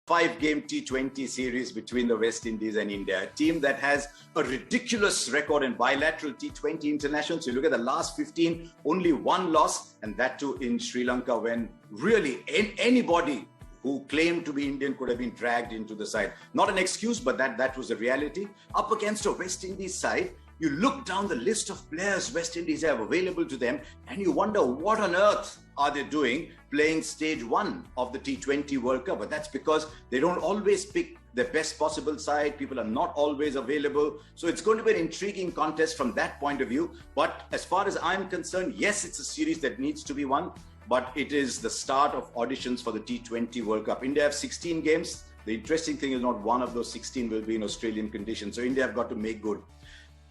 5-game T20 series between the West Indies and India, a team that has a ridiculous record in bilateral T20 internationals. You look at the last 15, only one loss, and that too in Sri Lanka, when really anybody who claimed to be Indian could have been dragged into the side. Not an excuse, but that was the reality. Up against a West Indies side, you look down the list of players West Indies have available to them, and you wonder what on earth are they doing playing stage 1 of the T20 World Cup. But that's because they don't always pick the best possible side. People are not always available. So it's going to be an intriguing contest from that point of view. But as far as I'm concerned, yes, it's a series that needs to be won, but it is the start of auditions for the T20 World Cup. India have 16 games. The interesting thing is not one of those 16 will be in Australian conditions. So India have got to make good.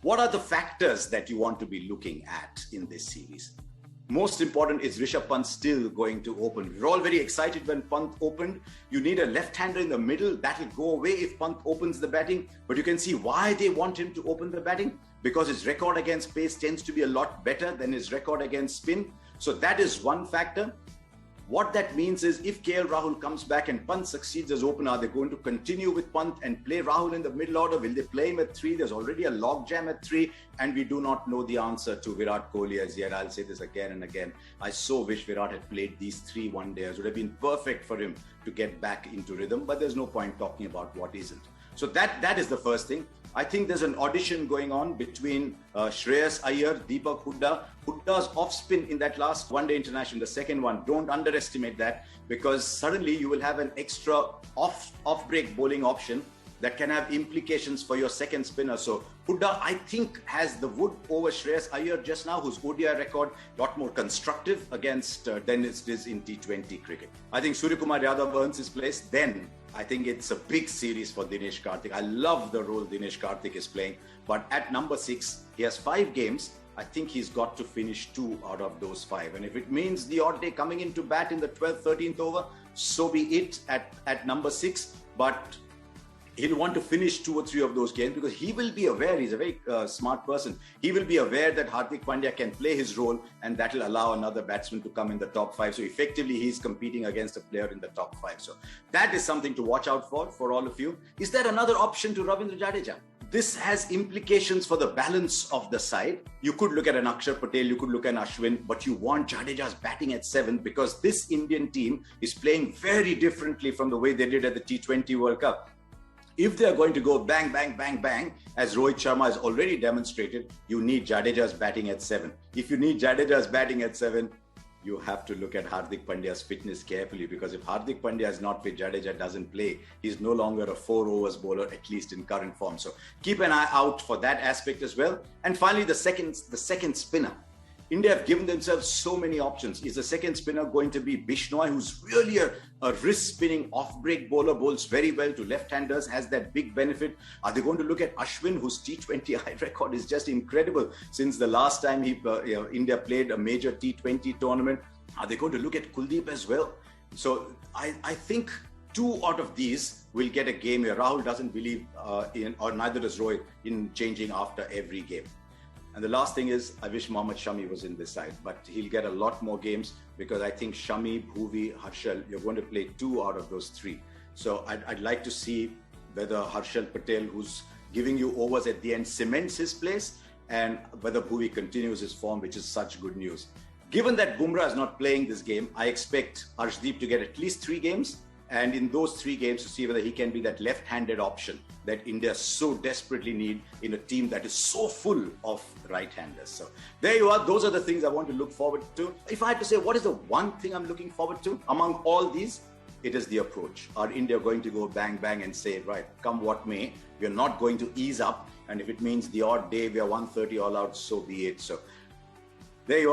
What are the factors that you want to be looking at in this series? Most important is Rishabh Pant still going to open. We're all very excited when Pant opened. You need a left-hander in the middle. That'll go away if Pant opens the batting. But you can see why they want him to open the batting. Because his record against pace tends to be a lot better than his record against spin. So that is one factor. What that means is if KL Rahul comes back and Pant succeeds as opener, are they going to continue with Pant and play Rahul in the middle order? Will they play him at 3? There's already a logjam at 3, and we do not know the answer to Virat Kohli as yet. I'll say this again and again. I so wish Virat had played these 3 one-dayers. It would have been perfect for him to get back into rhythm, but there's no point talking about what isn't. So that is the first thing. I think there's an audition going on between Shreyas Iyer, Deepak Hooda. Hooda's off spin in that last one-day international, the second one. Don't underestimate that, because suddenly you will have an extra off-break bowling option that can have implications for your second spinner. So Hooda, I think, has the wood over Shreyas Iyer just now, whose ODI record a lot more constructive against than it is in T20 cricket. I think Suryakumar Yadav earns his place. Then I think it's a big series for Dinesh Karthik. I love the role Dinesh Karthik is playing. But at number 6, he has 5 games. I think he's got to finish 2 out of those 5. And if it means the odd day coming into bat in the 12th, 13th over, so be it at number 6. But he'll want to finish 2 or 3 of those games, because he will be aware, he's a very smart person. He will be aware that Hardik Pandya can play his role, and that will allow another batsman to come in the top 5. So effectively, he's competing against a player in the top 5. So that is something to watch out for all of you. Is there another option to Ravindra Jadeja? This has implications for the balance of the side. You could look at an Akshar Patel, you could look at an Ashwin, but you want Jadeja's batting at 7, because this Indian team is playing very differently from the way they did at the T20 World Cup. If they are going to go bang, bang, bang, bang, as Rohit Sharma has already demonstrated, you need Jadeja's batting at 7. If you need Jadeja's batting at 7, you have to look at Hardik Pandya's fitness carefully, because if Hardik Pandya is not fit, Jadeja doesn't play. He's no longer a 4 overs bowler, at least in current form. So keep an eye out for that aspect as well. And finally, the second spinner. India have given themselves so many options. Is the second spinner going to be Bishnoi, who's really a wrist-spinning off-break bowler, bowls very well to left-handers, has that big benefit? Are they going to look at Ashwin, whose T20I record is just incredible since the last time India played a major T20 tournament? Are they going to look at Kuldeep as well? So I think 2 out of these will get a game here. Rahul doesn't believe or neither does Rohit, in changing after every game. And the last thing is, I wish Mohammad Shami was in this side, but he'll get a lot more games, because I think Shami, Bhuvi, Harshal, you're going to play 2 out of those 3. So I'd like to see whether Harshal Patel, who's giving you overs at the end, cements his place, and whether Bhuvi continues his form, which is such good news. Given that Bumrah is not playing this game, I expect Arshdeep to get at least 3 games. And in those 3 games, to see whether he can be that left-handed option that India so desperately need in a team that is so full of right-handers. So there you are. Those are the things I want to look forward to. If I had to say, what is the one thing I'm looking forward to among all these? It is the approach. Are India going to go bang, bang and say, right, come what may, we're not going to ease up. And if it means the odd day we are 130 all out, so be it. So there you are.